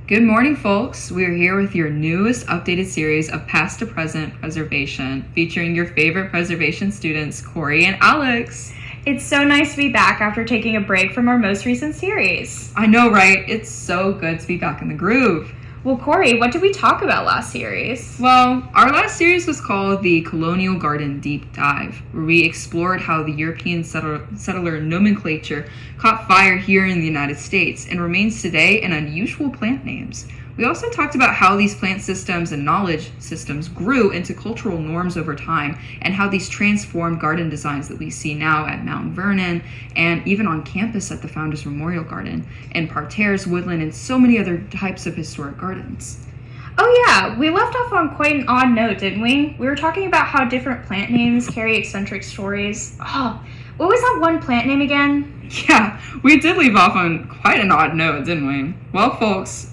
Good morning, folks. We're here with your newest updated series of Past to Present Preservation, featuring your favorite preservation students, Corey and Alex. It's so nice to be back after taking a break from our most recent series. I know, right? It's so good to be back in the groove. Well, Corey, what did we talk about last series? Well, our last series was called the Colonial Garden Deep Dive, where we explored how the European settler nomenclature caught fire here in the United States and remains today in unusual plant names. We also talked about how these plant systems and knowledge systems grew into cultural norms over time, and how these transformed garden designs that we see now at Mount Vernon and even on campus at the Founders Memorial Garden and parterres, woodland, and so many other types of historic gardens. Oh yeah, we left off on quite an odd note, didn't we? We were talking about how different plant names carry eccentric stories. Oh, what was that one plant name again? Yeah, we did leave off on quite an odd note, didn't we? Well, folks,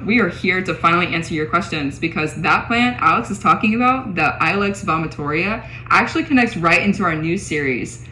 we are here to finally answer your questions, because that plant Alex is talking about, the Ilex vomitoria, actually connects right into our new series,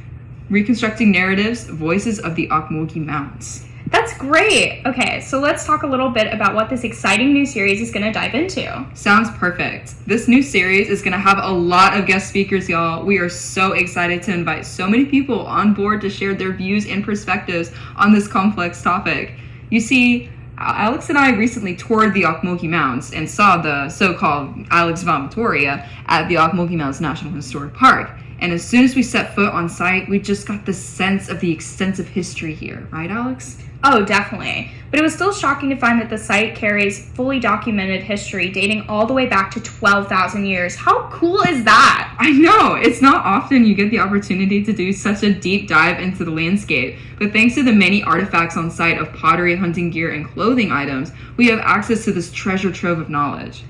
Reconstructing Narratives, Voices of the Ocmulgee Mounds. That's great. Okay, so let's talk a little bit about what this exciting new series is going to dive into. Sounds perfect. This new series is going to have a lot of guest speakers, y'all. We are so excited to invite so many people on board to share their views and perspectives on this complex topic. You see, Alex and I recently toured the Ocmulgee Mounds and saw the so-called Ilex vomitoria at the Ocmulgee Mounds National Historic Park. And as soon as we set foot on site, we just got the sense of the extensive history here. Right, Alex? Oh, definitely. But it was still shocking to find that the site carries fully documented history dating all the way back to 12,000 years. How cool is that? I know! It's not often you get the opportunity to do such a deep dive into the landscape, but thanks to the many artifacts on site of pottery, hunting gear, and clothing items, we have access to this treasure trove of knowledge.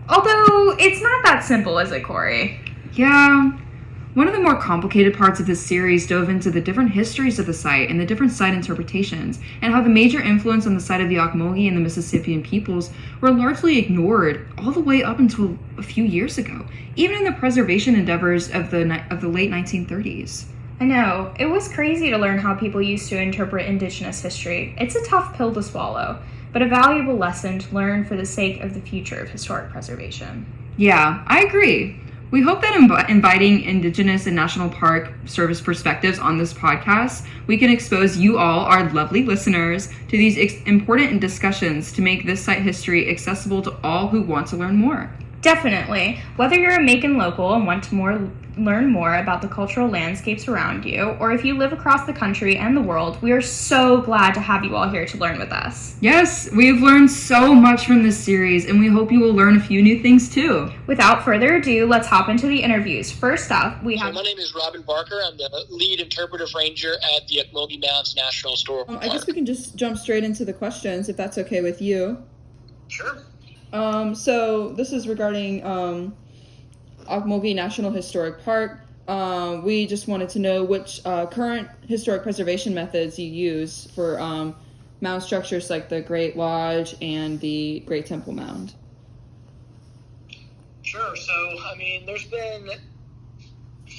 Although, it's not that simple, is it, Corey? Yeah. One of the more complicated parts of this series dove into the different histories of the site and the different site interpretations, and how the major influence on the site of the Ocmulgee and the Mississippian peoples were largely ignored all the way up until a few years ago, even in the preservation endeavors of the late 1930s. I know. It was crazy to learn how people used to interpret indigenous history. It's a tough pill to swallow, but a valuable lesson to learn for the sake of the future of historic preservation. Yeah, I agree. We hope that inviting Indigenous and National Park Service perspectives on this podcast, we can expose you all, our lovely listeners, to these important discussions to make this site history accessible to all who want to learn more. Definitely. Whether you're a Macon local and want to learn more about the cultural landscapes around you, or if you live across the country and the world, we are so glad to have you all here to learn with us. Yes, we've learned so much from this series, and we hope you will learn a few new things too. Without further ado, let's hop into the interviews. First up, we have... My name is Robin Barker. I'm the lead interpretive ranger at the Ocmulgee Mounds National Historical Park. I guess we can just jump straight into the questions, if that's okay with you. Sure. So this is regarding Ocmulgee National Historic Park. We just wanted to know which current historic preservation methods you use for mound structures like the Great Lodge and the Great Temple Mound. Sure. So, there's been,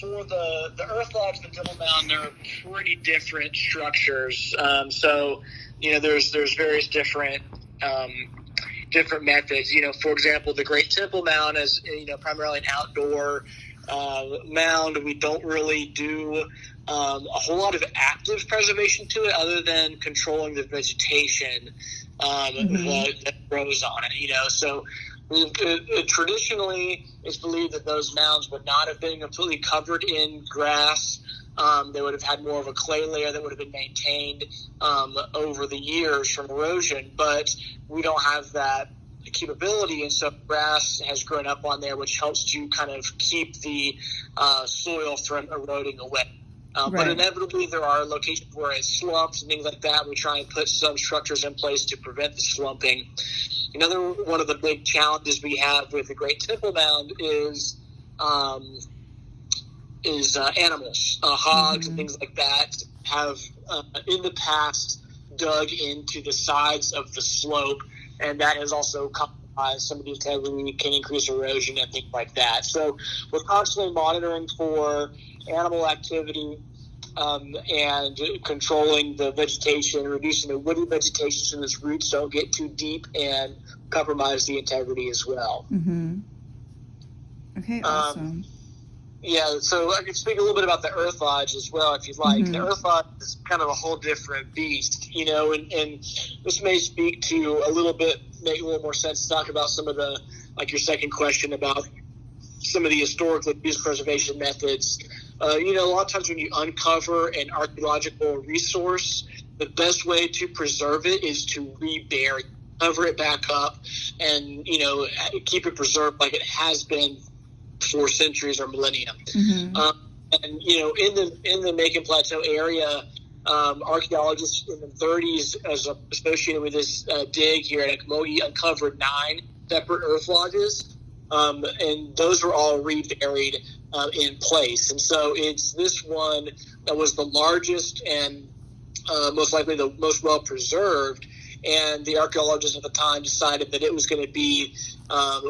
for the Earth Lodge, the Temple Mound, they're pretty different structures. There's various different methods. For example, the Great Temple Mound is, primarily an outdoor mound. We don't really do a whole lot of active preservation to it, other than controlling the vegetation that grows on it. So traditionally, it's believed that those mounds would not have been completely covered in grass. They would have had more of a clay layer that would have been maintained over the years from erosion, but we don't have that capability, and so grass has grown up on there, which helps to kind of keep the soil from eroding away. But inevitably, there are locations where it slumps and things like that. We try and put some structures in place to prevent the slumping. Another one of the big challenges we have with the Great Temple Mound is animals, hogs and things like that have in the past dug into the sides of the slope, and that has also compromised some of the integrity, can increase erosion and things like that. So we're constantly monitoring for animal activity and controlling the vegetation, reducing the woody vegetation so those roots don't get too deep and compromise the integrity as well. Mm-hmm. Okay, awesome. Yeah, so I can speak a little bit about the Earth Lodge as well, if you'd like. The Earth Lodge is kind of a whole different beast, and this may speak to make a little more sense to talk about some of the, like your second question about some of the historically used preservation methods. A lot of times when you uncover an archaeological resource, the best way to preserve it is to rebury, cover it back up, and, keep it preserved like it has been for centuries or millennia. And in the Macon Plateau area, archaeologists in the 30s, as associated with this dig here at Ocmulgee, uncovered 9 separate earth lodges, and those were all reburied in place. And so it's this one that was the largest and most likely the most well preserved. And the archaeologists at the time decided that it was going to be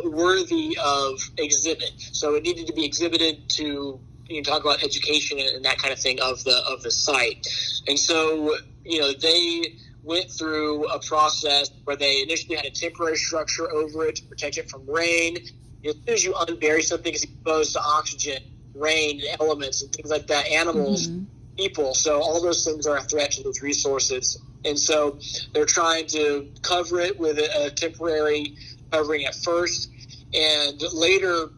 worthy of exhibit. So it needed to be exhibited to talk about education and that kind of thing of the site. And so they went through a process where they initially had a temporary structure over it to protect it from rain. As soon as you unbury something, it's exposed to oxygen, rain, elements, and things like that, animals, people. So all those things are a threat to those resources. And so they're trying to cover it with a temporary covering at first. And later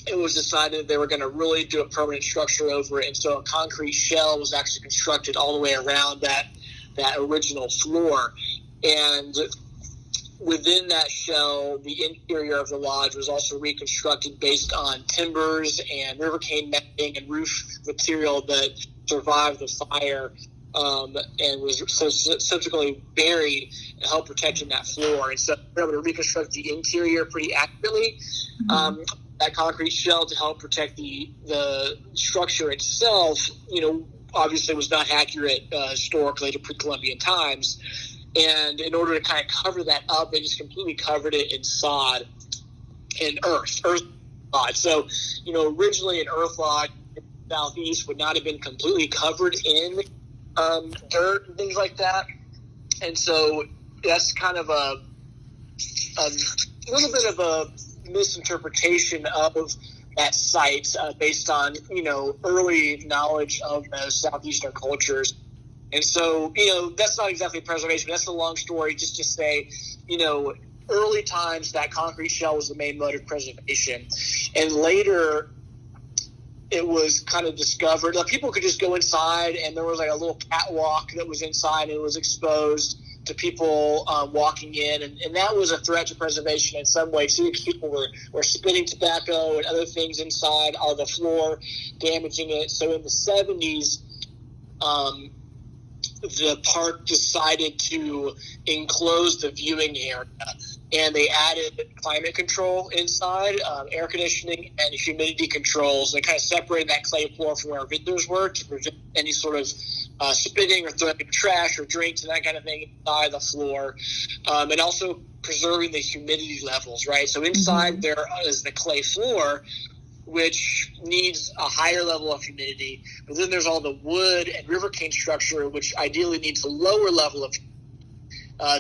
it was decided they were going to really do a permanent structure over it. And so a concrete shell was actually constructed all the way around that original floor. And within that shell, the interior of the lodge was also reconstructed based on timbers and river cane netting and roof material that survived the fire, and was subsequently buried and helped protecting that floor. And so we were able to reconstruct the interior pretty accurately. That concrete shell to help protect the structure itself, obviously was not accurate historically to pre-Columbian times. And in order to kind of cover that up, they just completely covered it in sod and earth lodge. So, originally an earth lodge in the southeast would not have been completely covered in dirt and things like that. And so that's kind of a little bit of a misinterpretation of that site based on, early knowledge of those southeastern cultures. And so, that's not exactly preservation, but that's a long story just to say, early times that concrete shell was the main mode of preservation. And later it was kind of discovered, people could just go inside and there was like a little catwalk that was inside and it was exposed to people walking in. And that was a threat to preservation in some way. So people were spitting tobacco and other things inside on the floor, damaging it. So in the 70s, the park decided to enclose the viewing area, and they added climate control inside, air conditioning and humidity controls. They kind of separated that clay floor from where visitors were to prevent any sort of spitting or throwing trash or drinks and that kind of thing inside the floor, and also preserving the humidity levels, right? So inside there is the clay floor, which needs a higher level of humidity. But then there's all the wood and river cane structure, which ideally needs a lower level of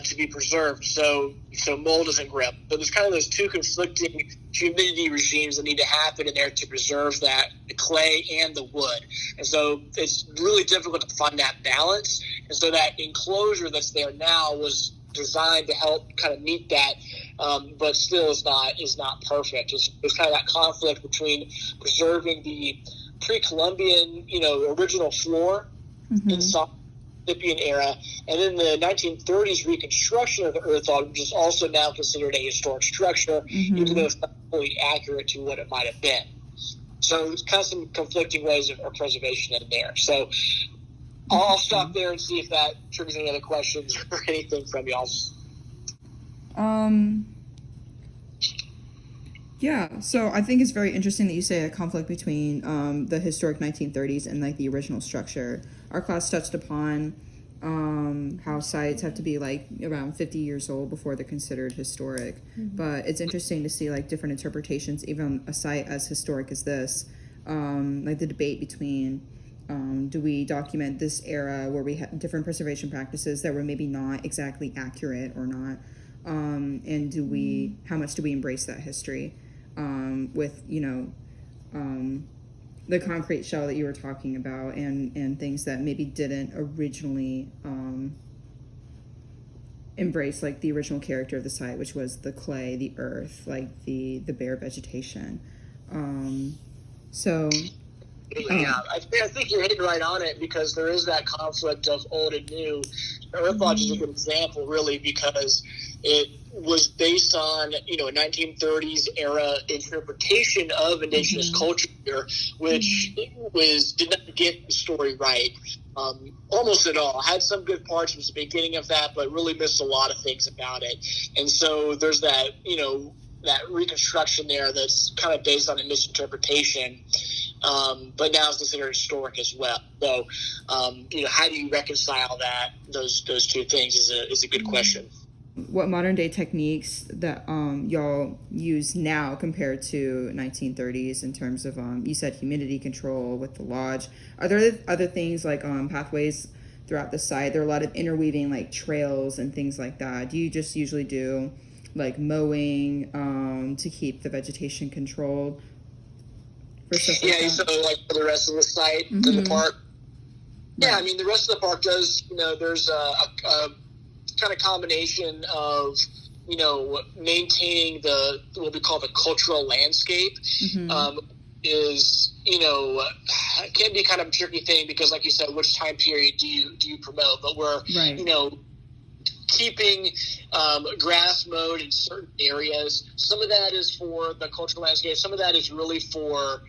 to be preserved, so mold doesn't grip. So there's kind of those two conflicting humidity regimes that need to happen in there to preserve that, the clay and the wood. And so it's really difficult to find that balance. And so that enclosure that's there now was designed to help kind of meet that, but still is not perfect. It's kind of that conflict between preserving the pre-Columbian, original floor inside the Mississippian era, and then the 1930s reconstruction of the Earth Lodge, which is also now considered a historic structure, even though it's not fully accurate to what it might have been. So there's kind of some conflicting ways of preservation in there. So I'll stop there and see if that triggers any other questions or anything from y'all. Yeah, so I think it's very interesting that you say a conflict between the historic 1930s and like the original structure. Our class touched upon how sites have to be like around 50 years old before they're considered historic. But it's interesting to see like different interpretations, even a site as historic as this, like the debate between Do we document this era where we had different preservation practices that were maybe not exactly accurate or not? And how much do we embrace that history with, the concrete shell that you were talking about and things that maybe didn't originally embrace like the original character of the site, which was the clay, the earth, like the bare vegetation. I think you're hitting right on it, because there is that conflict of old and new. Earth Lodge is a good example, really, because it was based on, a 1930s era interpretation of indigenous culture here, which did not get the story right. Almost at all. Had some good parts from the beginning of that, but really missed a lot of things about it. And so there's that, that reconstruction there that's kind of based on a misinterpretation. But now it's considered historic as well. So, how do you reconcile those two things is a good question. What modern day techniques that y'all use now compared to 1930s in terms of you said humidity control with the lodge? Are there other things like pathways throughout the site? There are a lot of interweaving like trails and things like that. Do you just usually do like mowing to keep the vegetation controlled? So like for the rest of the site in the park. Yeah, I mean the rest of the park does. There's a kind of combination of maintaining what we call the cultural landscape. Is can be kind of a tricky thing, because like you said, which time period do you promote? But we're keeping grass mowed in certain areas. Some of that is for the cultural landscape. Some of that is really for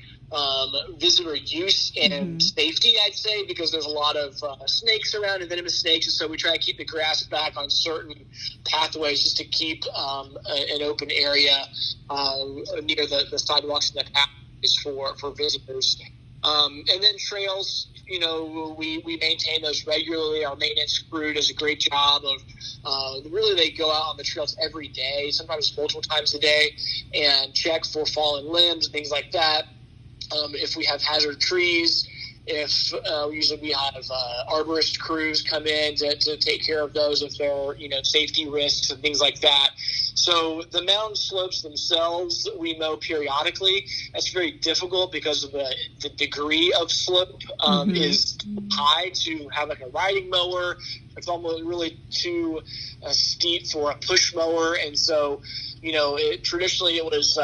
visitor use and safety, I'd say, because there's a lot of snakes around and venomous snakes, and so we try to keep the grass back on certain pathways just to keep an open area near the sidewalks and the pathways for visitors. And then trails, we maintain those regularly. Our maintenance crew does a great job of really they go out on the trails every day, sometimes multiple times a day, and check for fallen limbs and things like that. If we have hazard trees, usually we have arborist crews come in to take care of those if there are safety risks and things like that. So the mountain slopes themselves we mow periodically. That's very difficult because of the degree of slope is high to have like a riding mower. It's almost really too steep for a push mower, and so traditionally it was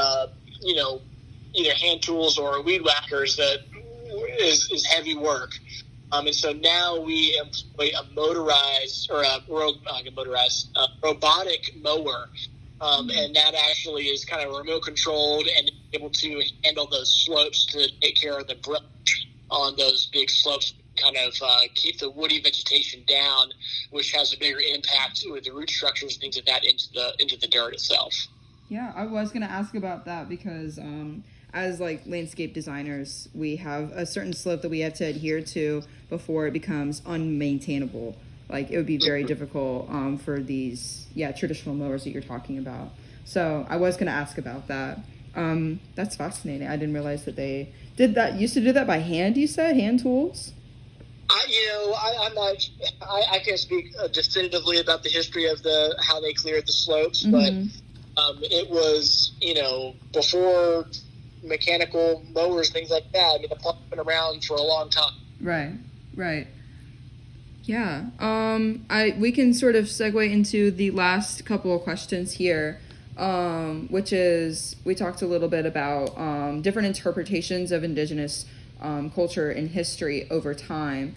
either hand tools or weed whackers that is heavy work. And so now we employ a robotic mower. And that actually is kind of remote controlled and able to handle those slopes to take care of the brush on those big slopes, kind of keep the woody vegetation down, which has a bigger impact with the root structures and things like that into the dirt itself. Yeah, I was going to ask about that because as like landscape designers, we have a certain slope that we have to adhere to before it becomes unmaintainable. Like it would be very difficult for these traditional mowers that you're talking about. So I was going to ask about that. That's fascinating. I didn't realize that they used to do that by hand. You said hand tools. I'm not. I can't speak definitively about the history of how they cleared the slopes, but it was before mechanical mowers, things like that. I mean, the park's been around for a long time. Right. Yeah. We can sort of segue into the last couple of questions here, which is we talked a little bit about different interpretations of indigenous culture and history over time.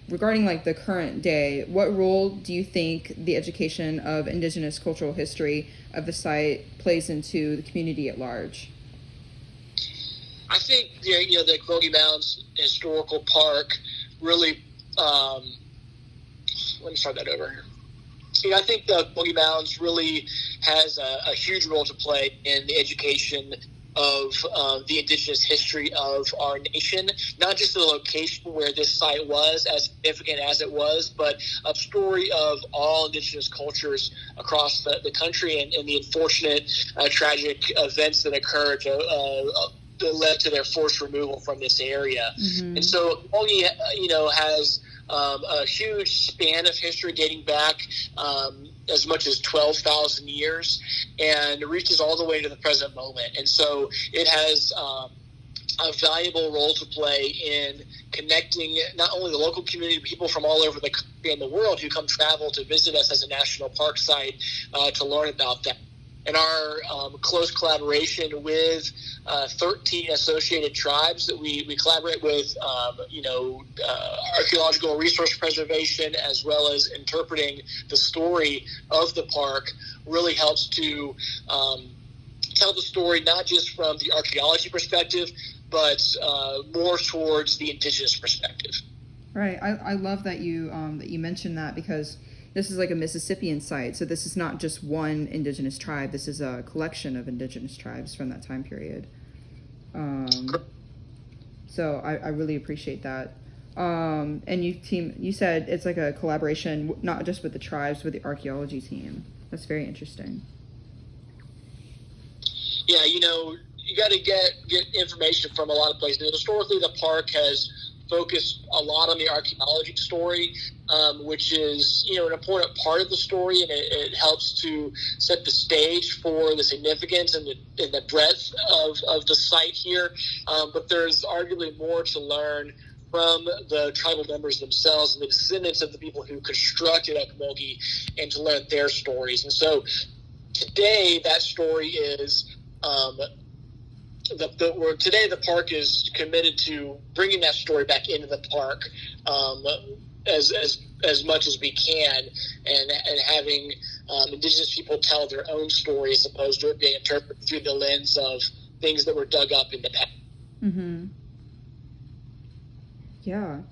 Regarding like the current day, what role do you think the education of indigenous cultural history of the site plays into the community at large? I think the Ocmulgee Mounds Historical Park really. Let me start that over here. I think the Ocmulgee Mounds really has a huge role to play in the education of the indigenous history of our nation, not just the location where this site was, as significant as it was, but a story of all indigenous cultures across the country and the unfortunate, tragic events that occurred led to their forced removal from this area. Mm-hmm. And so Ocmulgee, has a huge span of history dating back as much as 12,000 years and reaches all the way to the present moment. And so it has a valuable role to play in connecting not only the local community, but people from all over the country and the world who come travel to visit us as a national park site to learn about that. And our close collaboration with 13 associated tribes that we collaborate with, archaeological resource preservation, as well as interpreting the story of the park, really helps to tell the story not just from the archaeology perspective, but more towards the indigenous perspective. Right. I love that you mentioned that, because this is like a Mississippian site, so this is not just one indigenous tribe. This is a collection of indigenous tribes from that time period. So I really appreciate that. And you said it's like a collaboration, not just with the tribes, but the archaeology team. That's very interesting. Yeah, you got to get information from a lot of places. Historically, the park has focused a lot on the archaeology story, which is, an important part of the story, and it helps to set the stage for the significance and the breadth of the site here. But there's arguably more to learn from the tribal members themselves and the descendants of the people who constructed Ocmulgee, and to learn their stories. And so today, that story is today the park is committed to bringing that story back into the park as much as we can, and having indigenous people tell their own story as opposed to it being interpreted through the lens of things that were dug up in the past. Mm-hmm. Yeah.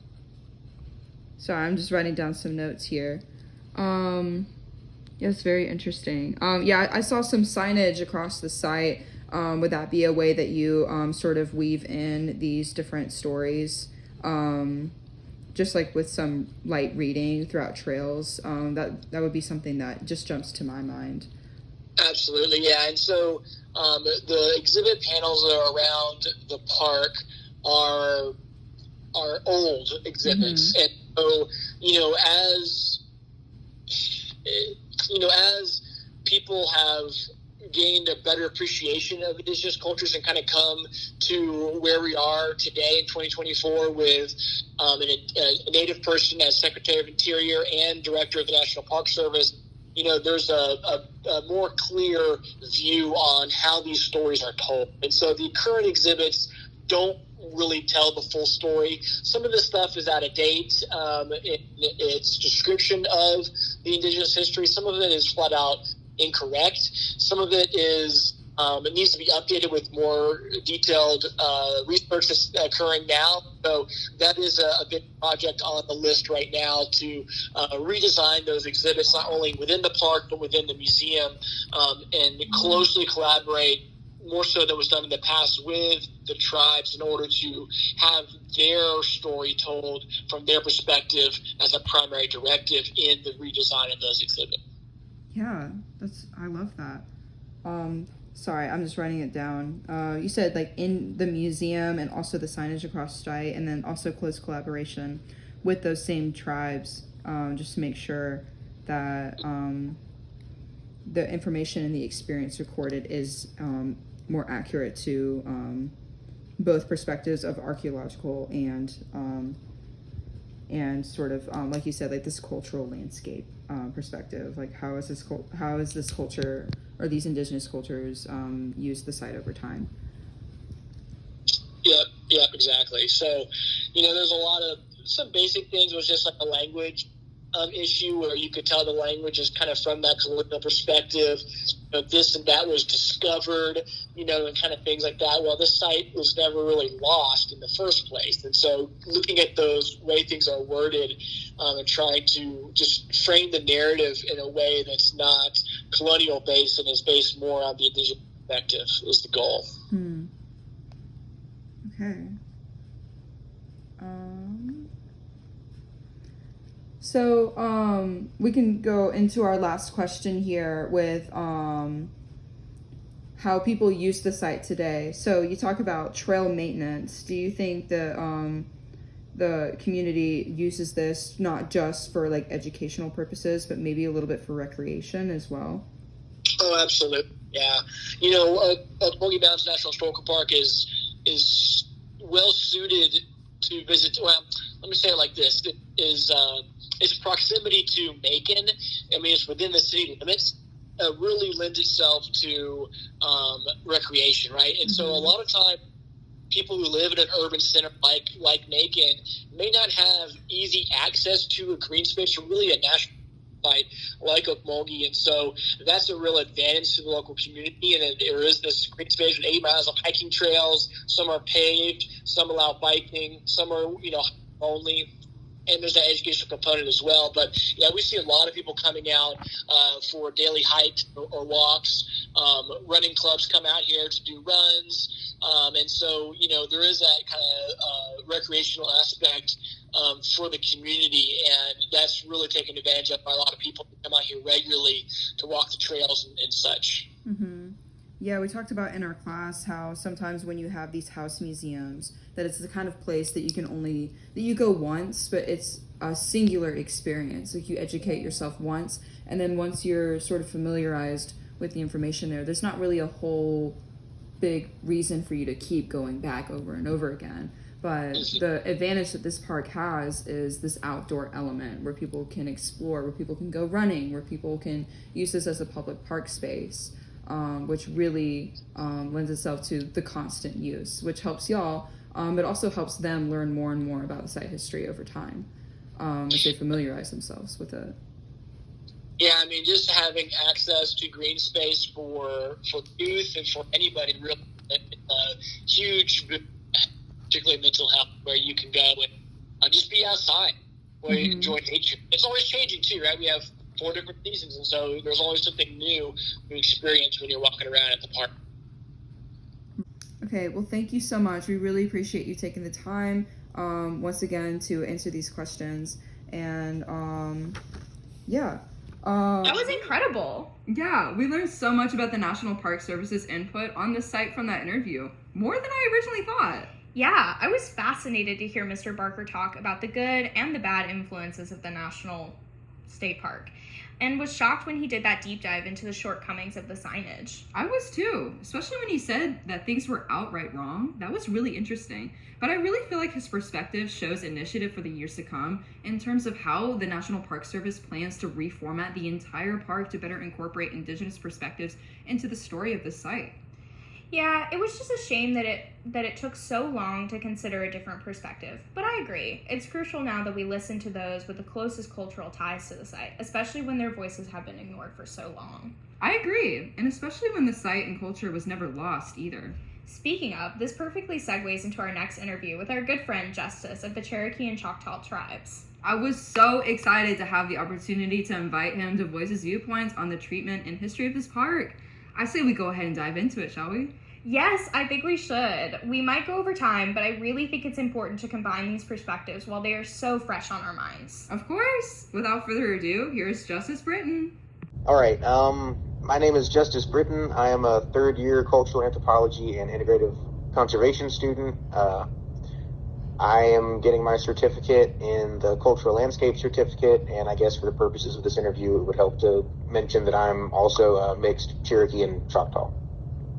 So I'm just writing down some notes here. Yeah, it's very interesting. Yeah, I saw some signage across the site. Would that be a way that you sort of weave in these different stories, just like with some light reading throughout trails? That would be something that just jumps to my mind. Absolutely, yeah. And so the exhibit panels that are around the park are old exhibits, Mm-hmm. and so as people have gained a better appreciation of indigenous cultures and kind of come to where we are today in 2024 with a Native person as Secretary of Interior and Director of the National Park Service, there's a more clear view on how these stories are told. And so the current exhibits don't really tell the full story. Some of this stuff is out of date in its description of the indigenous history. Some of it is flat out incorrect. Some of it is it needs to be updated with more detailed research that's occurring now. So that is a big project on the list right now to redesign those exhibits, not only within the park but within the museum, and closely collaborate, more so than was done in the past, with the tribes in order to have their story told from their perspective as a primary directive in the redesign of those exhibits. Yeah, I love that. Sorry, I'm just writing it down. You said like in the museum and also the signage across the site, and then also close collaboration with those same tribes, just to make sure that the information and the experience recorded is more accurate to both perspectives of archaeological and sort of like you said, like this cultural landscape perspective. Like how is this culture or these indigenous cultures use the site over time? Yep, exactly. So, there's a lot of some basic things. It was just like a language issue where you could tell the language is kind of from that colonial perspective. This and that was discovered, and kind of things like that. Well, this site was never really lost in the first place. And so looking at those way things are worded and trying to just frame the narrative in a way that's not colonial based and is based more on the indigenous perspective is the goal. Okay. So we can go into our last question here with how people use the site today. So you talk about trail maintenance. Do you think that the community uses this not just for like educational purposes, but maybe a little bit for recreation as well? Oh, absolutely. Yeah. Ocmulgee Mounds National Historical Park is well suited to visit. Well, let me say it like this: it is its proximity to Macon. I mean, it's within the city limits. Really lends itself to recreation, right? And so a lot of time, people who live in an urban center like Macon may not have easy access to a green space or really a national site like Ocmulgee, and so that's a real advantage to the local community. And there is this green space with 8 miles of hiking trails. Some are paved, some allow biking, some are only. And there's that educational component as well. But yeah, we see a lot of people coming out for daily hikes or walks. Running clubs come out here to do runs. And so, there is that kind of recreational aspect for the community. And that's really taken advantage of by a lot of people who come out here regularly to walk the trails and such. Mm-hmm. Yeah, we talked about in our class how sometimes when you have these house museums, that it's the kind of place that you go once, but it's a singular experience. Like you educate yourself once, and then once you're sort of familiarized with the information there's not really a whole big reason for you to keep going back over and over again. But the advantage that this park has is this outdoor element where people can explore, where people can go running, where people can use this as a public park space. Which really lends itself to the constant use, which helps y'all, but also helps them learn more and more about the site history over time as they familiarize themselves with it. Yeah, I mean, just having access to green space for youth and for anybody really a huge, particularly mental health, where you can go and just be outside, where you enjoy nature. It's always changing too, right? We have 4 different seasons, and so there's always something new to experience when you're walking around at the park. Okay, well, thank you so much. We really appreciate you taking the time once again to answer these questions. And yeah. That was incredible. Yeah, we learned so much about the National Park Service's input on the site from that interview. More than I originally thought. Yeah, I was fascinated to hear Mr. Barker talk about the good and the bad influences of the National State Park, and was shocked when he did that deep dive into the shortcomings of the signage. I was too, especially when he said that things were outright wrong. That was really interesting. But I really feel like his perspective shows initiative for the years to come in terms of how the National Park Service plans to reformat the entire park to better incorporate Indigenous perspectives into the story of the site. Yeah, it was just a shame that it took so long to consider a different perspective. But I agree. It's crucial now that we listen to those with the closest cultural ties to the site, especially when their voices have been ignored for so long. I agree, and especially when the site and culture was never lost either. Speaking of, this perfectly segues into our next interview with our good friend Justice of the Cherokee and Choctaw tribes. I was so excited to have the opportunity to invite him to voice his viewpoints on the treatment and history of this park. I say we go ahead and dive into it, shall we? Yes, I think we should. We might go over time, but I really think it's important to combine these perspectives while they are so fresh on our minds. Of course. Without further ado, here's Justice Britton. All right. My name is Justice Britton. I am a third-year cultural anthropology and integrative conservation student. I am getting my certificate in the Cultural Landscape Certificate, and I guess for the purposes of this interview, it would help to mention that I'm also a mixed Cherokee and Choctaw.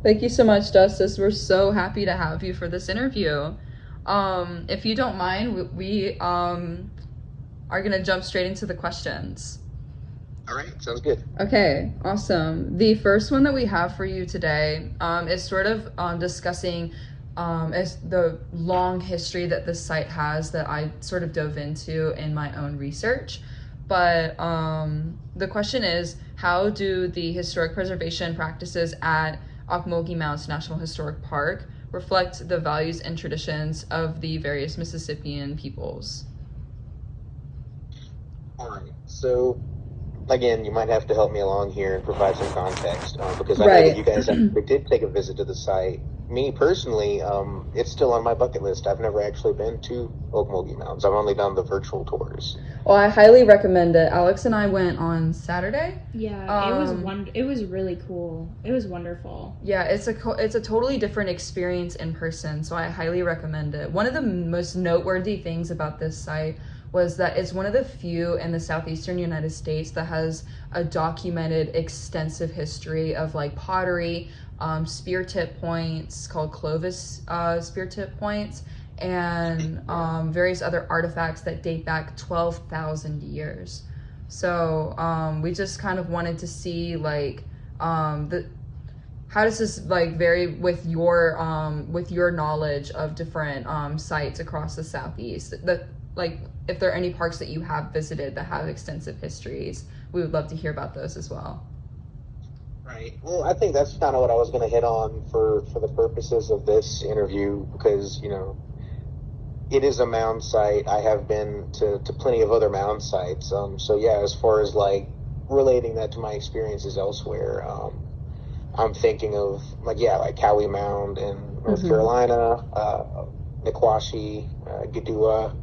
Thank you so much, Justice. We're so happy to have you for this interview. If you don't mind, we are going to jump straight into the questions. All right, sounds good. Okay, awesome. The first one that we have for you today is sort of discussing is the long history that this site has that I sort of dove into in my own research. But the question is, how do the historic preservation practices at Ocmulgee Mounds National Historic Park reflect the values and traditions of the various Mississippian peoples? All right, so again, you might have to help me along here and provide some context because I know Right. that you guys actually did take a visit to the site me personally, it's still on my bucket list. I've never actually been to Ocmulgee Mounds. I've only done the virtual tours. Well, I highly recommend it. Alex and I went on Saturday. Yeah, it was really cool. It was wonderful. Yeah, it's a totally different experience in person, so I highly recommend it. One of the most noteworthy things about this site was that it's one of the few in the southeastern United States that has a documented extensive history of like pottery, spear tip points called Clovis spear tip points, and various other artifacts that date back 12,000 years. So we just kind of wanted to see like how does this like vary with your knowledge of different sites across the Southeast, that like if there are any parks that you have visited that have extensive histories, we would love to hear about those as well. Right. Well, I think that's kind of what I was going to hit on for the purposes of this interview, because, you know, it is a mound site. I have been to plenty of other mound sites. So yeah, as far as like relating that to my experiences elsewhere, I'm thinking of like Cowie Mound in North Carolina, Niquashi, Gadua.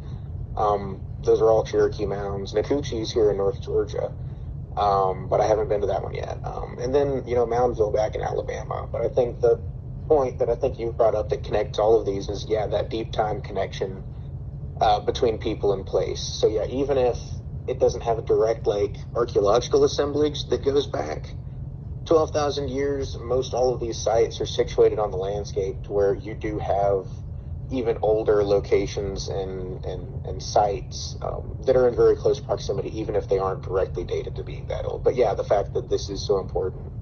Those are all Cherokee mounds. Nakuchi's here in North Georgia, but I haven't been to that one yet. And then, you know, Moundsville back in Alabama. But I think the point that I think you brought up that connects all of these is, that deep time connection between people and place. So, yeah, even if it doesn't have a direct, like, archaeological assemblage that goes back 12,000 years, most all of these sites are situated on the landscape to where you do have even older locations and sites that are in very close proximity, even if they aren't directly dated to being that old. But yeah, the fact that this is so important,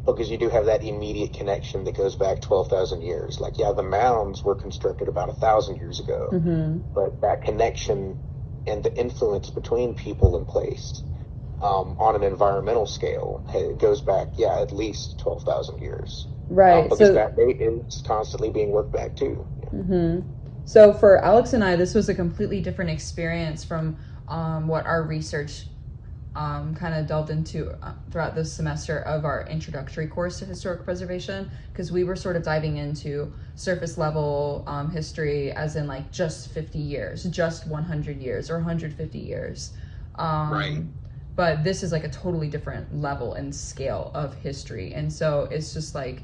because you do have that immediate connection that goes back 12,000 years. Like, the mounds were constructed about 1,000 years ago, but that connection and the influence between people and place on an environmental scale, it goes back, at least 12,000 years. Right. Because so that date is constantly being worked back too. So for Alex and I, this was a completely different experience from what our research kind of delved into throughout this semester of our introductory course to historic preservation, because we were sort of diving into surface level history, as in like just 50 years, just 100 years, or 150 years. Right. But this is like a totally different level and scale of history. And so it's just like,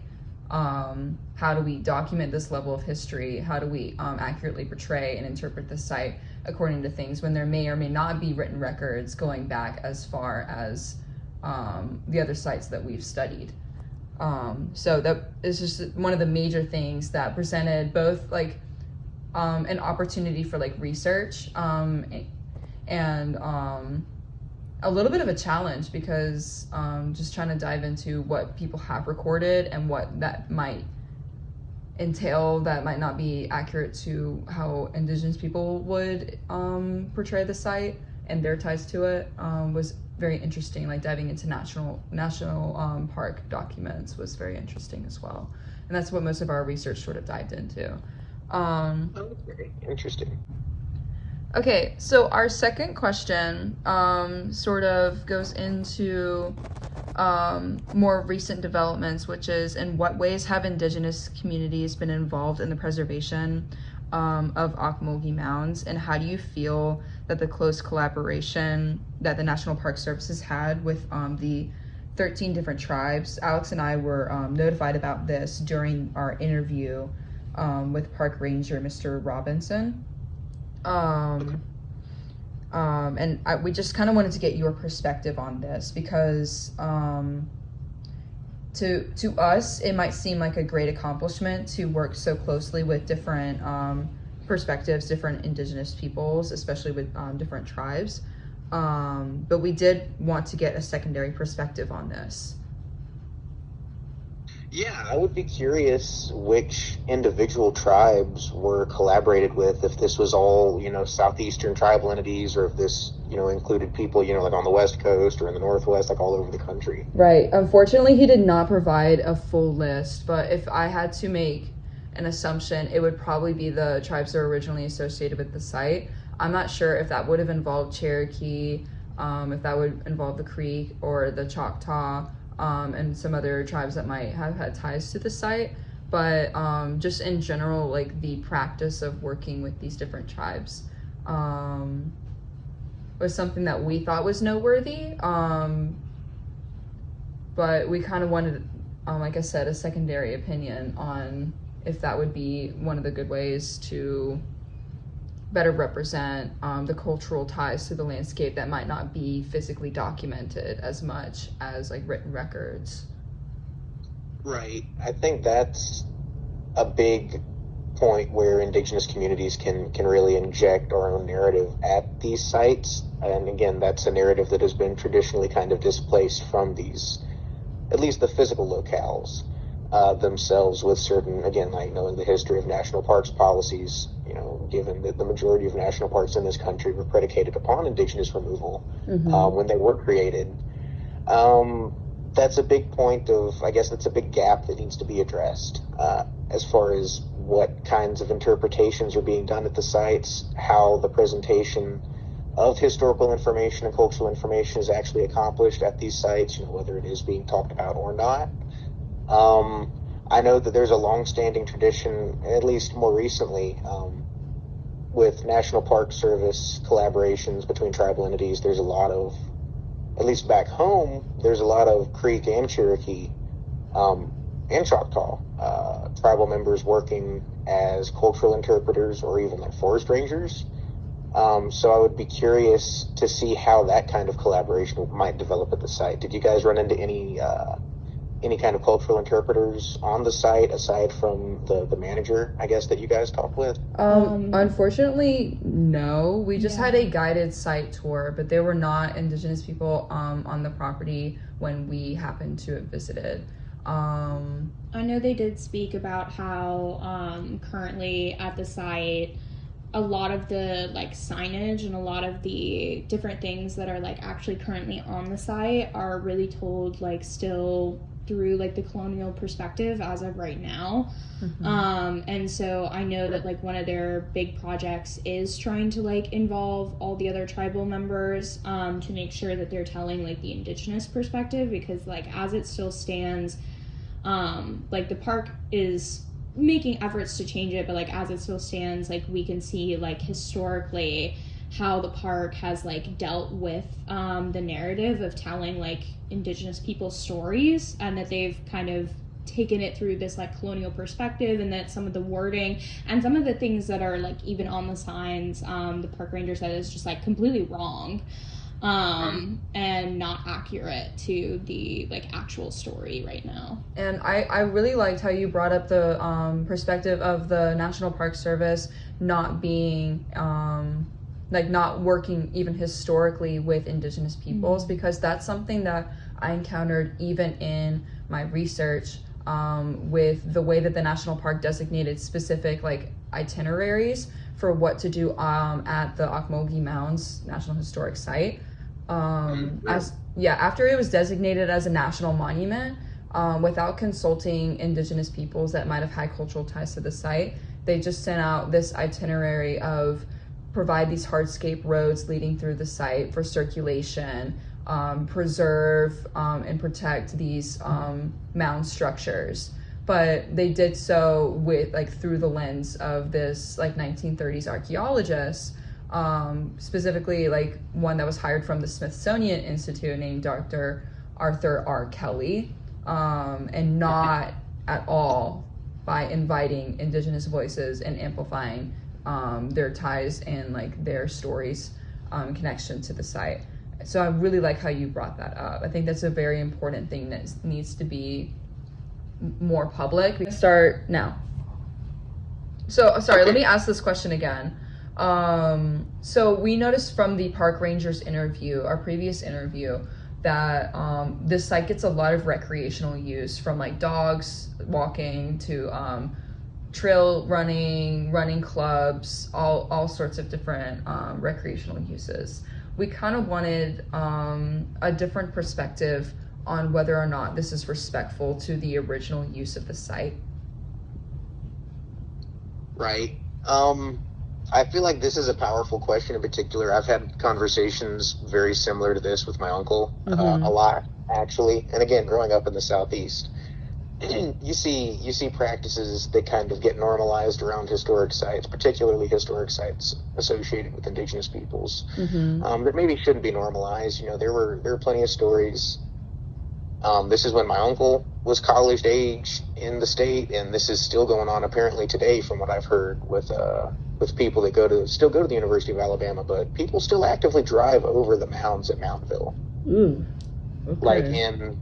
how do we document this level of history? How do we accurately portray and interpret the site according to things when there may or may not be written records going back as far as the other sites that we've studied? So that is just one of the major things that presented both like an opportunity for like research and a little bit of a challenge, because just trying to dive into what people have recorded and what that might entail that might not be accurate to how indigenous people would portray the site and their ties to it was very interesting. Like diving into national park documents was very interesting as well, and that's what most of our research sort of dived into. Very interesting. Okay, so our second question sort of goes into more recent developments, which is, in what ways have indigenous communities been involved in the preservation of Ocmulgee Mounds, and how do you feel that the close collaboration that the National Park Service has had with the 13 different tribes? Alex and I were notified about this during our interview with Park Ranger Mr. Robinson. We just kind of wanted to get your perspective on this, because to us it might seem like a great accomplishment to work so closely with different perspectives, different indigenous peoples, especially with different tribes, but we did want to get a secondary perspective on this. Yeah, I would be curious which individual tribes were collaborated with, if this was all, southeastern tribal entities, or if this, included people, like on the West Coast or in the Northwest, like all over the country. Right. Unfortunately, he did not provide a full list, but if I had to make an assumption, it would probably be the tribes that were originally associated with the site. I'm not sure if that would have involved Cherokee, if that would involve the Creek or the Choctaw, and some other tribes that might have had ties to the site. but just in general, like the practice of working with these different tribes was something that we thought was noteworthy, but we kind of wanted, like I said, a secondary opinion on if that would be one of the good ways to better represent the cultural ties to the landscape that might not be physically documented as much as like written records. Right. I think that's a big point where indigenous communities can really inject our own narrative at these sites. And again, that's a narrative that has been traditionally kind of displaced from these, at least the physical locales themselves, with certain, again, like knowing the history of national parks policies, you know, given that the majority of national parks in this country were predicated upon indigenous removal when they were created. That's a big point of, I guess that's a big gap that needs to be addressed as far as what kinds of interpretations are being done at the sites, how the presentation of historical information and cultural information is actually accomplished at these sites, you know, whether it is being talked about or not. I know that there's a long-standing tradition, at least more recently, with National Park Service collaborations between tribal entities. There's a lot of, at least back home, there's a lot of Creek and Cherokee and Choctaw tribal members working as cultural interpreters or even like forest rangers. So I would be curious to see how that kind of collaboration might develop at the site. Did you guys run into any kind of cultural interpreters on the site aside from the manager, I guess, that you guys talked with? Unfortunately, no. We just had a guided site tour, but there were not indigenous people on the property when we happened to have visited. I know they did speak about how currently at the site, a lot of the like signage and a lot of the different things that are like actually currently on the site are really told like still through like the colonial perspective as of right now. And so I know that like one of their big projects is trying to like involve all the other tribal members to make sure that they're telling like the indigenous perspective, because like as it still stands, like the park is making efforts to change it, but like as it still stands, like we can see like historically how the park has like dealt with the narrative of telling like indigenous people's stories, and that they've kind of taken it through this like colonial perspective, and that some of the wording and some of the things that are like even on the signs, the park ranger said is just like completely wrong and not accurate to the like actual story right now. And I really liked how you brought up the perspective of the National Park Service not being like not working even historically with indigenous peoples, because that's something that I encountered even in my research with the way that the national park designated specific like itineraries for what to do at the Ocmulgee Mounds National Historic Site. After it was designated as a national monument, without consulting indigenous peoples that might have had cultural ties to the site, they just sent out this itinerary of provide these hardscape roads leading through the site for circulation, preserve and protect these mound structures. But they did so with like through the lens of this like 1930s archaeologist, specifically like one that was hired from the Smithsonian Institute named Dr. Arthur R. Kelly, and not at all by inviting indigenous voices and amplifying their ties and like their stories connection to the site. So I really like how you brought that up. I think that's a very important thing that needs to be more public. We can start now. So sorry, let me ask this question again. So we noticed from the park ranger's interview, our previous interview, that this site gets a lot of recreational use, from like dogs walking to trail running clubs, all sorts of different recreational uses. We kind of wanted a different perspective on whether or not this is respectful to the original use of the site. Right. I feel like this is a powerful question in particular. I've had conversations very similar to this with my uncle a lot, actually. And again, growing up in the Southeast, you see practices that kind of get normalized around historic sites, particularly historic sites associated with indigenous peoples, that maybe shouldn't be normalized. There were plenty of stories. This is when my uncle was college age in the state, and this is still going on apparently today, from what I've heard, with people that still go to the University of Alabama, but people still actively drive over the mounds at Mountville. Ooh. Okay. Like in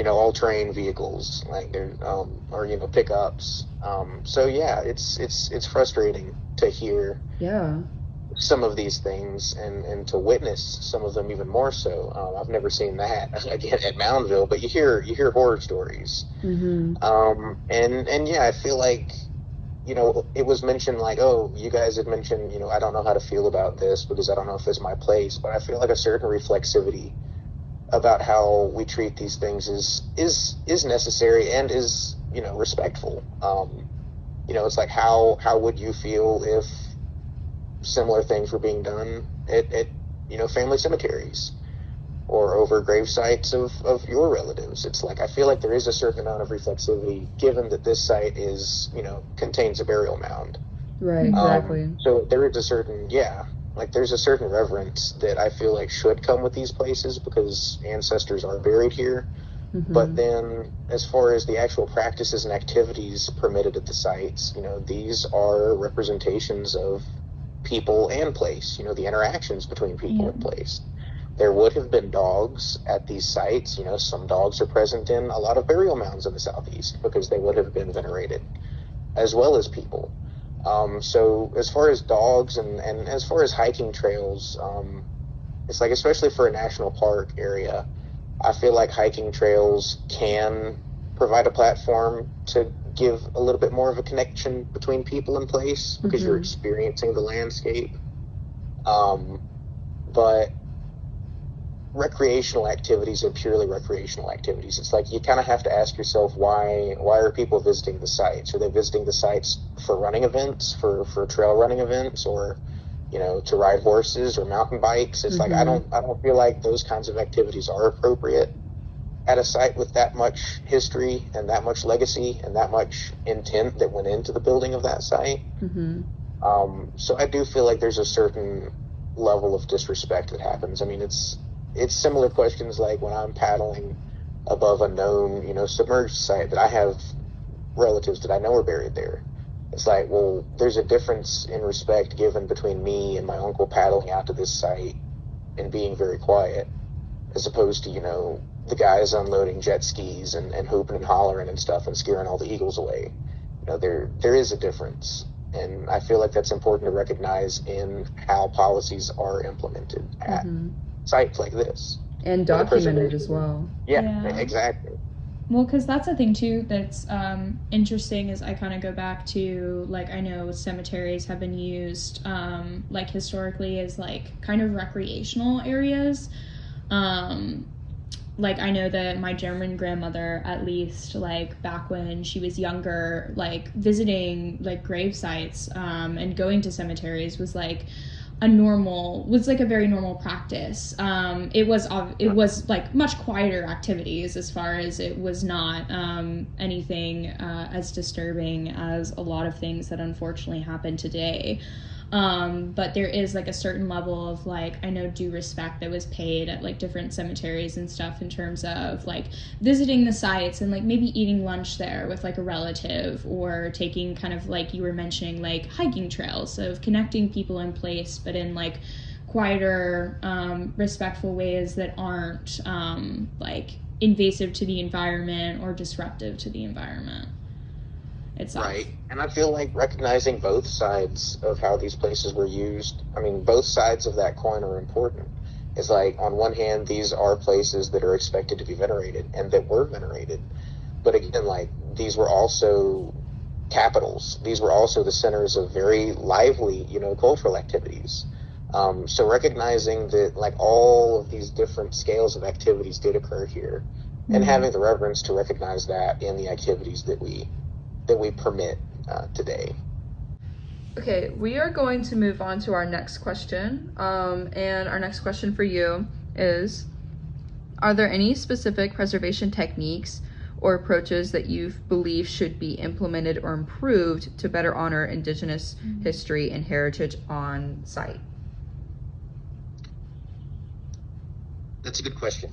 all-terrain vehicles, like or pickups. So yeah, it's frustrating to hear some of these things and to witness some of them even more so. I've never seen that again at Moundville, but you hear horror stories. And yeah, I feel like it was mentioned like, oh, you guys had mentioned, I don't know how to feel about this because I don't know if it's my place, but I feel like a certain reflexivity about how we treat these things is necessary and is respectful. It's like how would you feel if similar things were being done at family cemeteries or over grave sites of your relatives? It's like I feel like there is a certain amount of reflexivity given that this site is contains a burial mound. Right, exactly. So there is a certain there's a certain reverence that I feel like should come with these places because ancestors are buried here. But then as far as the actual practices and activities permitted at the sites, these are representations of people and place, the interactions between people and place. There would have been dogs at these sites. Some dogs are present in a lot of burial mounds in the Southeast because they would have been venerated, as well as people. So as far as dogs and as far as hiking trails, it's like, especially for a national park area, I feel like hiking trails can provide a platform to give a little bit more of a connection between people and place because you're experiencing the landscape. But recreational activities are purely recreational activities. It's like you kind of have to ask yourself, why are people visiting the sites? Are they visiting the sites for running events, for trail running events, or to ride horses or mountain bikes? It's like I don't feel like those kinds of activities are appropriate at a site with that much history and that much legacy and that much intent that went into the building of that site. So I do feel like there's a certain level of disrespect that happens. I mean, it's similar questions like when I'm paddling above a known, submerged site that I have relatives that I know are buried there. It's like, well, there's a difference in respect given between me and my uncle paddling out to this site and being very quiet, as opposed to, the guys unloading jet skis and hooping and hollering and stuff and scaring all the eagles away. There is a difference. And I feel like that's important to recognize in how policies are implemented at sites like this. And documented as well. Yeah, exactly. Well, because that's the thing, too, that's interesting is I kind of go back to, like, I know cemeteries have been used, like, historically as, like, kind of recreational areas. Like, I know that my German grandmother, at least, like, back when she was younger, like, visiting, like, grave sites and going to cemeteries was, like, a very normal practice. It was like much quieter activities as far as it was not anything as disturbing as a lot of things that unfortunately happen today. But there is like a certain level of like, I know, due respect that was paid at like different cemeteries and stuff in terms of like visiting the sites and like maybe eating lunch there with like a relative, or taking kind of like you were mentioning, like hiking trails of connecting people in place, but in like quieter, respectful ways that aren't like invasive to the environment or disruptive to the environment itself. Right. And I feel like recognizing both sides of how these places were used, I mean, both sides of that coin are important. It's like, on one hand, these are places that are expected to be venerated and that were venerated. But again, like, these were also capitals. These were also the centers of very lively, cultural activities. So recognizing that, like, all of these different scales of activities did occur here, and having the reverence to recognize that in the activities that we permit today. Okay, we are going to move on to our next question. And our next question for you is, are there any specific preservation techniques or approaches that you believe should be implemented or improved to better honor Indigenous history and heritage on site? That's a good question.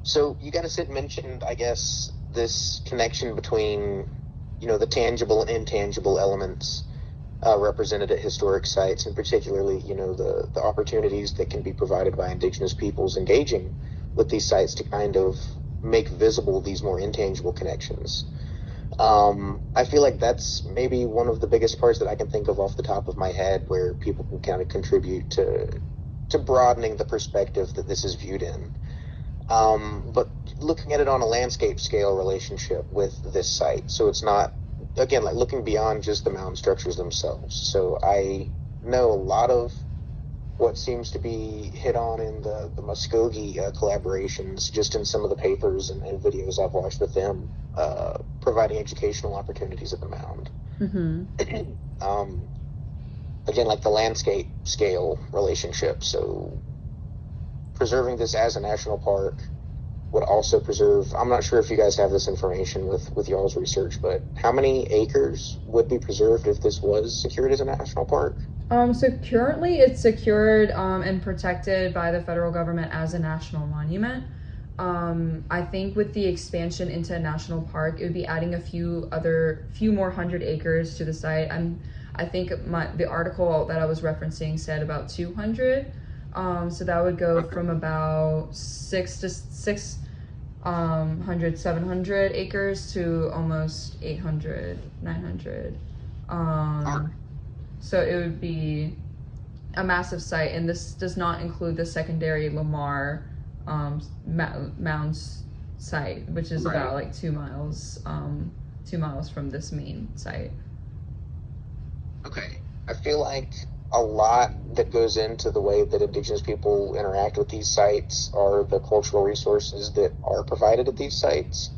So you guys had mentioned, I guess, this connection between, the tangible and intangible elements represented at historic sites, and particularly, the opportunities that can be provided by Indigenous peoples engaging with these sites to kind of make visible these more intangible connections. I feel like that's maybe one of the biggest parts that I can think of off the top of my head, where people can kind of contribute to broadening the perspective that this is viewed in. But looking at it on a landscape scale relationship with this site, so it's not, again, like looking beyond just the mound structures themselves. So I know a lot of what seems to be hit on in the Muskogee collaborations, just in some of the papers and videos I've watched with them, providing educational opportunities at the mound. Again, like the landscape scale relationship. So preserving this as a national park would also preserve, I'm not sure if you guys have this information with y'all's research, but how many acres would be preserved if this was secured as a national park? So currently it's secured and protected by the federal government as a national monument. I think with the expansion into a national park, it would be adding a few more 100 acres to the site. I think the article that I was referencing said about 200. So that would go from about 700 acres to almost 800, 900. So it would be a massive site, and this does not include the secondary Lamar Mounds site, which is about like 2 miles from this main site. Okay. I feel like a lot that goes into the way that Indigenous people interact with these sites are the cultural resources that are provided at these sites.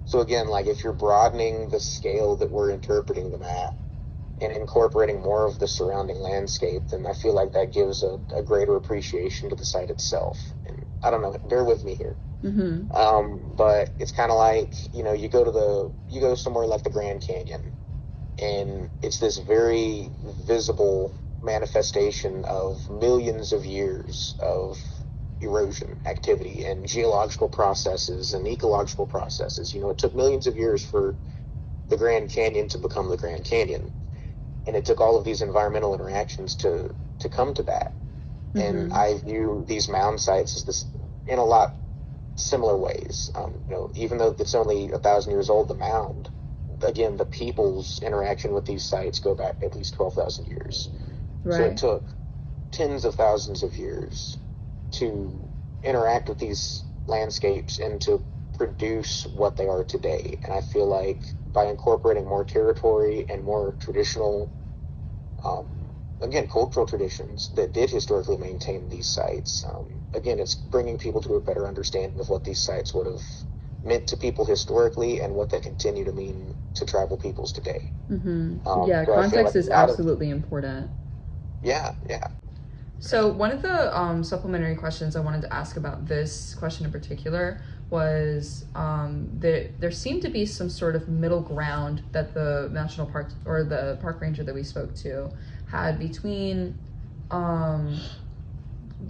So again, like if you're broadening the scale that we're interpreting them at and incorporating more of the surrounding landscape, then I feel like that gives a greater appreciation to the site itself. And I don't know, bear with me here. But it's kind of like, you go somewhere like the Grand Canyon, and it's this very visible manifestation of millions of years of erosion activity and geological processes and ecological processes. It took millions of years for the Grand Canyon to become the Grand Canyon, and it took all of these environmental interactions to come to that. And I view these mound sites as this in a lot similar ways. Even though it's only 1,000 years old, the mound, again, the people's interaction with these sites go back at least 12,000 years. So it took tens of thousands of years to interact with these landscapes and to produce what they are today. And I feel like by incorporating more territory and more traditional, again, cultural traditions that did historically maintain these sites, again, it's bringing people to a better understanding of what these sites would have meant to people historically and what they continue to mean to tribal peoples today. Yeah, so context is absolutely important. Yeah. So one of the supplementary questions I wanted to ask about this question in particular was there seemed to be some sort of middle ground that the national park or the park ranger that we spoke to had between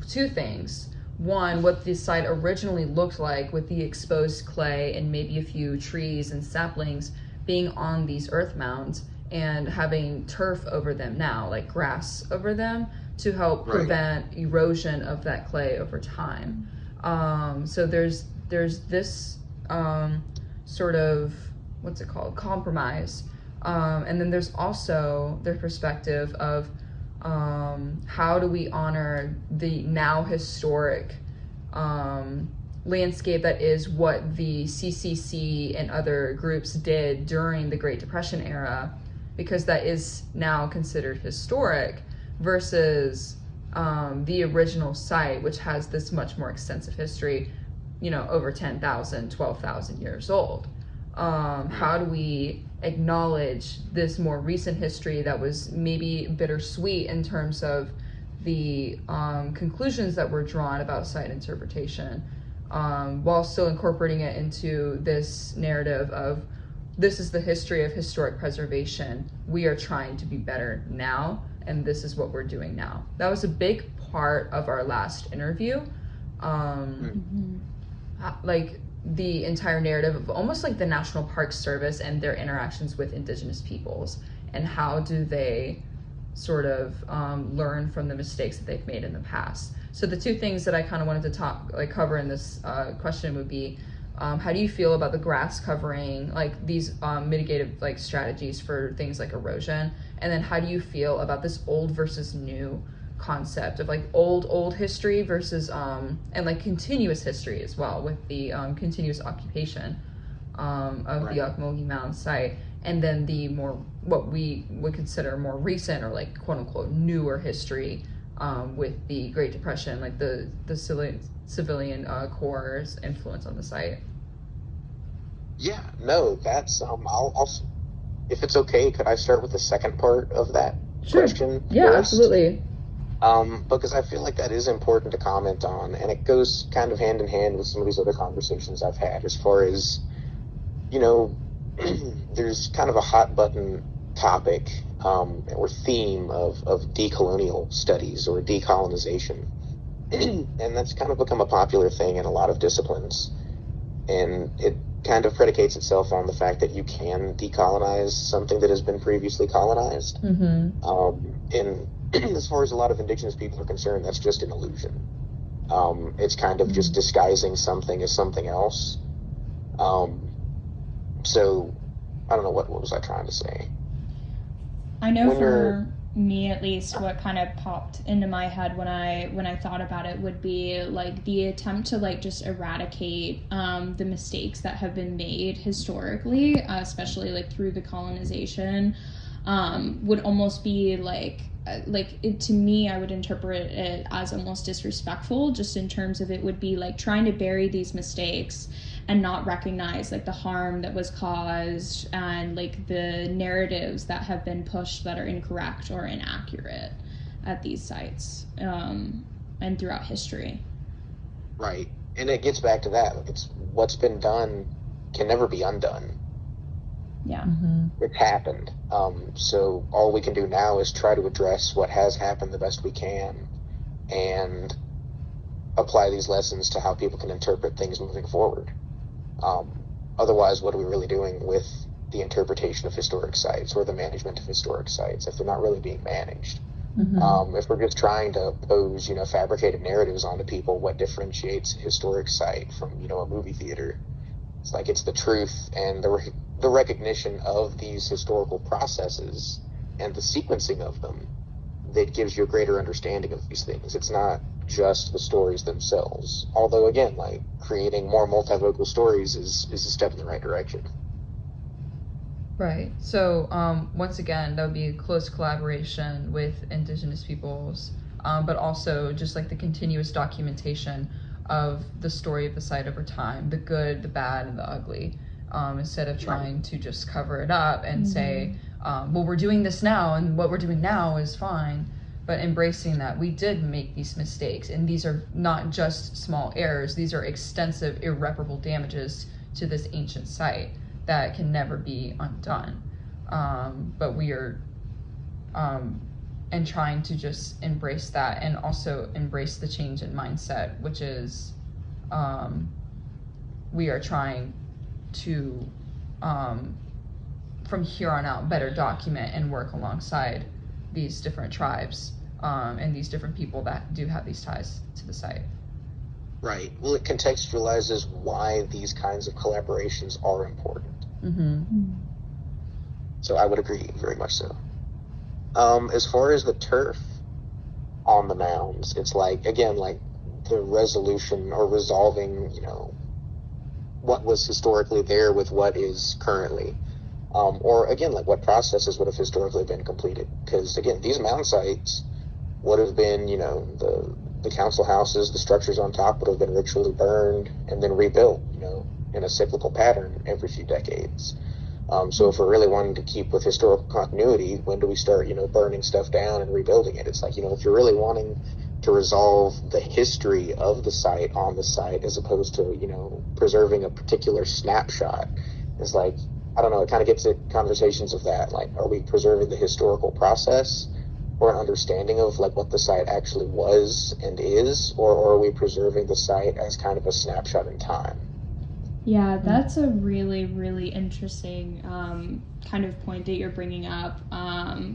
two things. One, what the site originally looked like with the exposed clay and maybe a few trees and saplings being on these earth mounds, and having turf over them now, like grass over them, to help prevent erosion of that clay over time. So there's this sort of, what's it called, compromise. And then there's also their perspective of how do we honor the now historic landscape that is what the CCC and other groups did during the Great Depression era, because that is now considered historic, versus the original site, which has this much more extensive history, over 10,000, 12,000 years old. How do we acknowledge this more recent history that was maybe bittersweet in terms of the conclusions that were drawn about site interpretation, while still incorporating it into this narrative of this is the history of historic preservation. We are trying to be better now, and this is what we're doing now. That was a big part of our last interview. Like the entire narrative of almost like the National Park Service and their interactions with Indigenous peoples, and how do they sort of learn from the mistakes that they've made in the past. So the two things that I kind of wanted to cover in this question would be, how do you feel about the grass covering, like these mitigative like strategies for things like erosion? And then how do you feel about this old versus new concept of like old history versus and like continuous history as well, with the continuous occupation of the Ocmulgee Mounds site, and then the more what we would consider more recent or like quote unquote newer history with the Great Depression, like the civilian Corps' influence on the site. Yeah, no, that's I'll if it's okay, could I start with the second part of that question? Yeah, first? absolutely. Because I feel like that is important to comment on, and it goes kind of hand in hand with some of these other conversations I've had as far as, you know, there's kind of a hot button topic or theme of decolonial studies or decolonization. And that's kind of become a popular thing in a lot of disciplines. And it kind of predicates itself on the fact that you can decolonize something that has been previously colonized. And as far as a lot of Indigenous people are concerned, that's just an illusion. It's kind of just disguising something as something else. So I don't know, what was I trying to say? I know for me at least, what kind of popped into my head when I thought about it would be like the attempt to like just eradicate the mistakes that have been made historically, especially like through the colonization, would almost be like it, to me, I would interpret it as almost disrespectful, just in terms of it would be like trying to bury these mistakes and not recognize like the harm that was caused and like the narratives that have been pushed that are incorrect or inaccurate at these sites and throughout history. Right. And it gets back to that. It's what's been done can never be undone. Yeah. It's happened. So all we can do now is try to address what has happened the best we can and apply these lessons to how people can interpret things moving forward. Otherwise, what are we really doing with the interpretation of historic sites or the management of historic sites if they're not really being managed? If we're just trying to pose, fabricated narratives onto people, what differentiates a historic site from, a movie theater? It's like it's the truth and the recognition of these historical processes and the sequencing of them that gives you a greater understanding of these things. It's not just the stories themselves. Although, again, like creating more multivocal stories is a step in the right direction. Right. So once again, that would be a close collaboration with Indigenous peoples, but also just like the continuous documentation of the story of the site over time, the good, the bad, and the ugly, instead of trying to just cover it up and say, well, we're doing this now, and what we're doing now is fine. But embracing that we did make these mistakes, and these are not just small errors, these are extensive, irreparable damages to this ancient site that can never be undone. But we are, and trying to just embrace that and also embrace the change in mindset, which is we are trying to, from here on out, better document and work alongside these different tribes and these different people that do have these ties to the site. Right. Well, it contextualizes why these kinds of collaborations are important. So I would agree, very much so. As far as the turf on the mounds, it's like, again, like the resolution or resolving, what was historically there with what is currently. Or again, like what processes would have historically been completed. Because again, these mound sites would have been, the council houses, the structures on top would have been ritually burned and then rebuilt, in a cyclical pattern every few decades. So if we're really wanting to keep with historical continuity, when do we start, burning stuff down and rebuilding it? It's like, if you're really wanting to resolve the history of the site on the site, as opposed to, preserving a particular snapshot. It's like, I don't know, it kind of gets at conversations of that. Like, are we preserving the historical process or an understanding of like what the site actually was and is, or are we preserving the site as kind of a snapshot in time? Yeah, that's a really, really interesting kind of point that you're bringing up,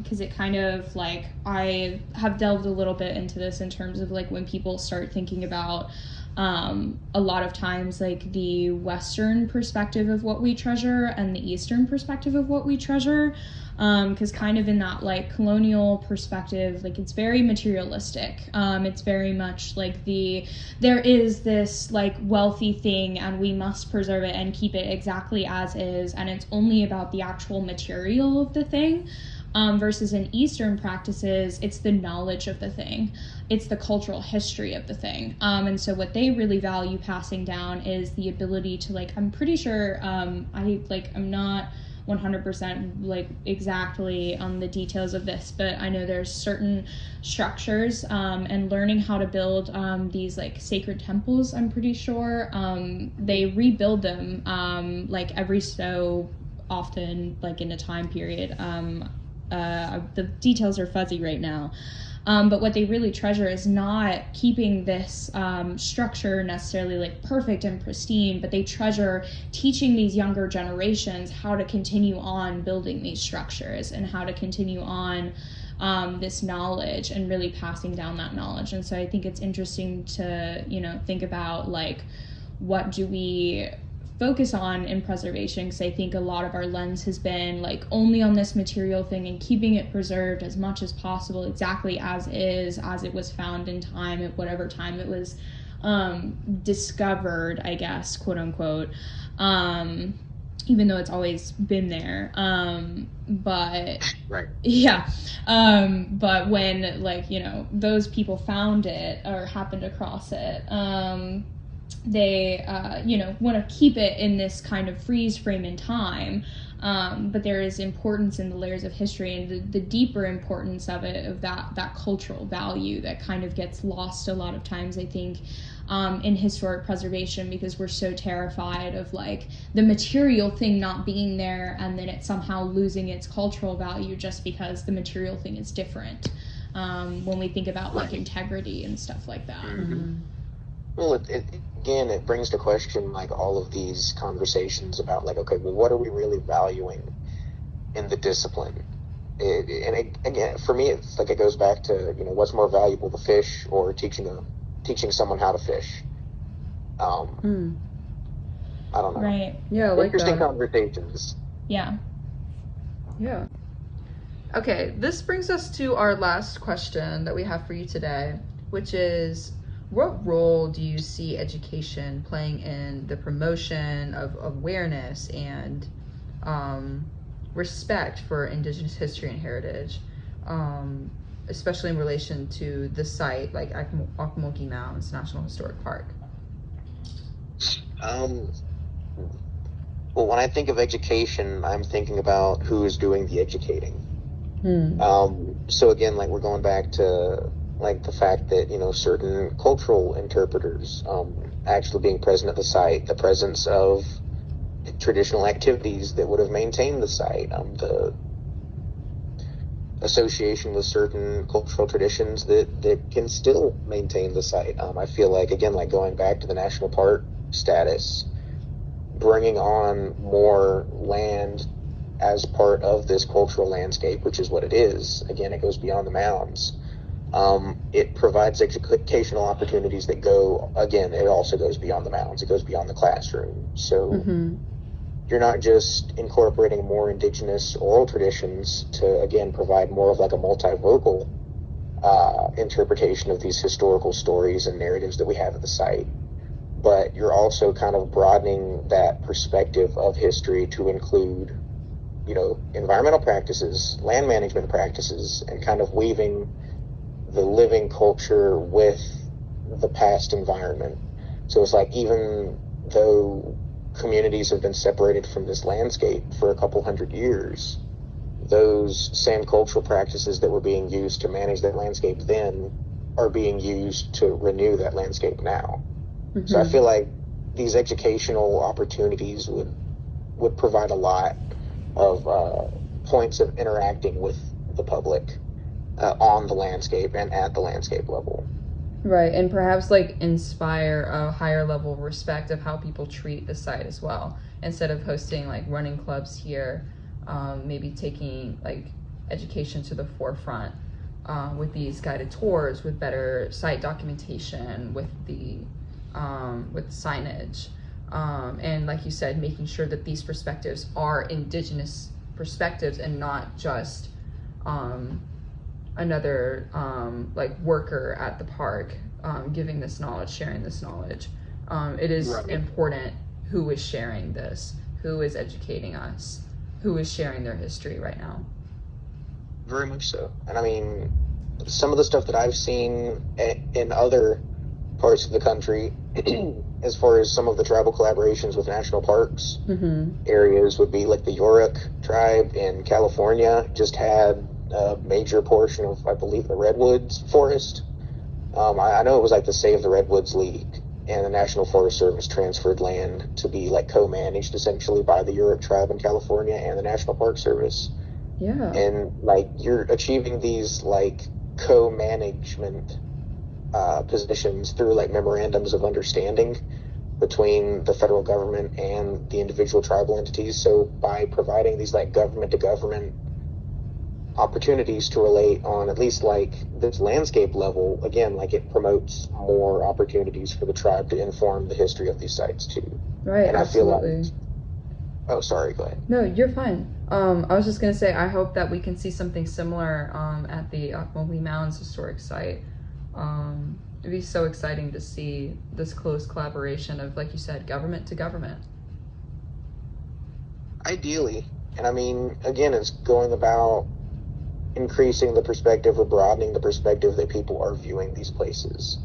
because it kind of like, I have delved a little bit into this in terms of like when people start thinking about a lot of times like the Western perspective of what we treasure and the Eastern perspective of what we treasure, because kind of in that like colonial perspective, like it's very materialistic. It's very much like there is this like wealthy thing and we must preserve it and keep it exactly as is, and it's only about the actual material of the thing. Versus in Eastern practices, it's the knowledge of the thing. It's the cultural history of the thing. And so what they really value passing down is the ability to like, I'm pretty sure, I'm not 100% like exactly on the details of this, but I know there's certain structures, and learning how to build these like sacred temples, I'm pretty sure, they rebuild them like every so often, like in a time period. The details are fuzzy right now. But what they really treasure is not keeping this structure necessarily like perfect and pristine, but they treasure teaching these younger generations how to continue on building these structures and how to continue on this knowledge and really passing down that knowledge. And so I think it's interesting to, think about like, what do we focus on in preservation, because I think a lot of our lens has been like only on this material thing and keeping it preserved as much as possible exactly as is, as it was found in time, at whatever time it was discovered, I guess, quote unquote, even though it's always been there, but right, yeah, but when like those people found it or happened across it, they want to keep it in this kind of freeze frame in time, but there is importance in the layers of history and the deeper importance of it, of that cultural value that kind of gets lost a lot of times, I think, in historic preservation, because we're so terrified of like the material thing not being there and then it somehow losing its cultural value just because the material thing is different, when we think about like integrity and stuff like that. Mm-hmm. Well, it brings to question like all of these conversations about like, okay, well, what are we really valuing in the discipline? Again, for me, it's like it goes back to what's more valuable, the fish or teaching someone how to fish. I don't know. Right. Yeah, like interesting that. Conversations. Yeah. Yeah. Okay, this brings us to our last question that we have for you today, which is, what role do you see education playing in the promotion of awareness and respect for Indigenous history and heritage, especially in relation to the site like Ocmulgee Mounds National Historic Park? Well, when I think of education, I'm thinking about who is doing the educating. So again, like we're going back to like the fact that certain cultural interpreters actually being present at the site, the presence of traditional activities that would have maintained the site, the association with certain cultural traditions that can still maintain the site. I feel like, again, like going back to the national park status, bringing on more land as part of this cultural landscape, which is what it is. Again, it goes beyond the mounds. It provides educational opportunities that go, again, it also goes beyond the mounds. It goes beyond the classroom. So you're not just incorporating more indigenous oral traditions to, again, provide more of like a multivocal interpretation of these historical stories and narratives that we have at the site, but you're also kind of broadening that perspective of history to include, environmental practices, land management practices, and kind of weaving the living culture with the past environment. So it's like, even though communities have been separated from this landscape for a couple hundred years, those same cultural practices that were being used to manage that landscape then are being used to renew that landscape now. Mm-hmm. So I feel like these educational opportunities would provide a lot of points of interacting with the public on the landscape and at the landscape level. Right, and perhaps like inspire a higher level of respect of how people treat the site as well. Instead of hosting like running clubs here, maybe taking like education to the forefront with these guided tours, with better site documentation, with the with signage, and like you said, making sure that these perspectives are indigenous perspectives and not just another like worker at the park giving this knowledge, sharing this knowledge. It is Right. important who is sharing this, who is educating us, who is sharing their history right now. Very much so. And I mean, some of the stuff that I've seen in other parts of the country, as far as some of the tribal collaborations with national parks areas, would be like the Yurok tribe in California just had a major portion of, I believe, the Redwoods forest. I know it was like the Save the Redwoods League, and the National Forest Service transferred land to be like co-managed essentially by the Yurok tribe in California and the National Park Service. Yeah. And like you're achieving these like co-management positions through like memorandums of understanding between the federal government and the individual tribal entities. So by providing these like government to government opportunities to relate on at least like this landscape level, again, like it promotes more opportunities for the tribe to inform the history of these sites too. Right, And absolutely. I feel like, oh, sorry, go ahead. No, you're fine. I was just gonna say, I hope that we can see something similar at the Ocmulgee Mounds historic site. It'd be so exciting to see this close collaboration of, like you said, government to government. Ideally. And I mean, again, it's going about increasing the perspective or broadening the perspective that people are viewing these places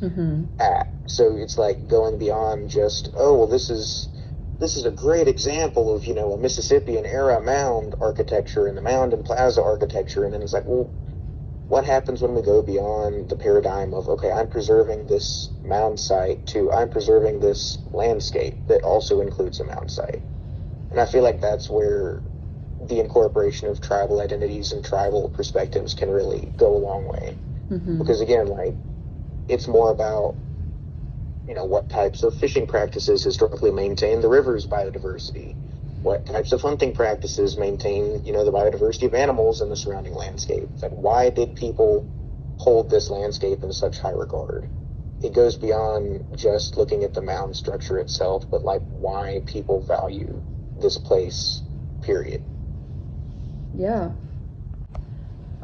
at. So it's like going beyond just, oh, well, this is a great example of, a Mississippian era mound architecture and the mound and plaza architecture. And then it's like, well, what happens when we go beyond the paradigm of, okay, I'm preserving this mound site to I'm preserving this landscape that also includes a mound site? And I feel like that's where the incorporation of tribal identities and tribal perspectives can really go a long way. Because again, like, it's more about, what types of fishing practices historically maintain the river's biodiversity, what types of hunting practices maintain, the biodiversity of animals in the surrounding landscape. Like, why did people hold this landscape in such high regard? It goes beyond just looking at the mound structure itself, but like why people value this place, period. Yeah.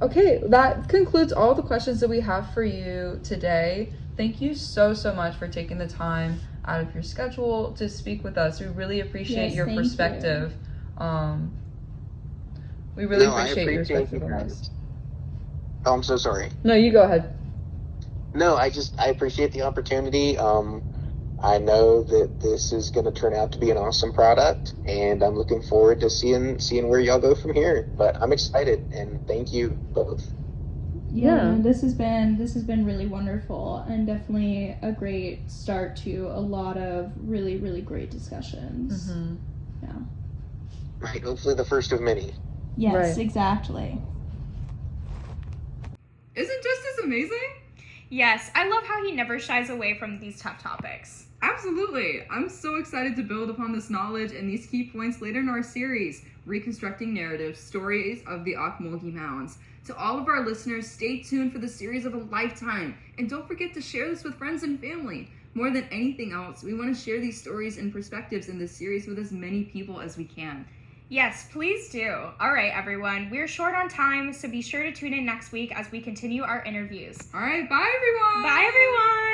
Okay, that concludes all the questions that we have for you today. Thank you so much for taking the time out of your schedule to speak with us. We really appreciate your perspective. We really appreciate your perspective on this. Oh, I'm so sorry. No, you go ahead. No, I appreciate the opportunity. I know that this is going to turn out to be an awesome product, and I'm looking forward to seeing where y'all go from here. But I'm excited, and thank you both. Yeah, this has been really wonderful, and definitely a great start to a lot of really, really great discussions. Yeah. Right, hopefully the first of many. Yes, Right. exactly. Isn't Justice amazing? Yes, I love how he never shies away from these tough topics. Absolutely. I'm so excited to build upon this knowledge and these key points later in our series, Reconstructing Narratives, Stories of the Ocmulgee Mounds. To all of our listeners, stay tuned for the series of a lifetime, and don't forget to share this with friends and family. More than anything else, we want to share these stories and perspectives in this series with as many people as we can. Yes, please do. All right, everyone. We're short on time, so be sure to tune in next week as we continue our interviews. All right, bye everyone! Bye, everyone!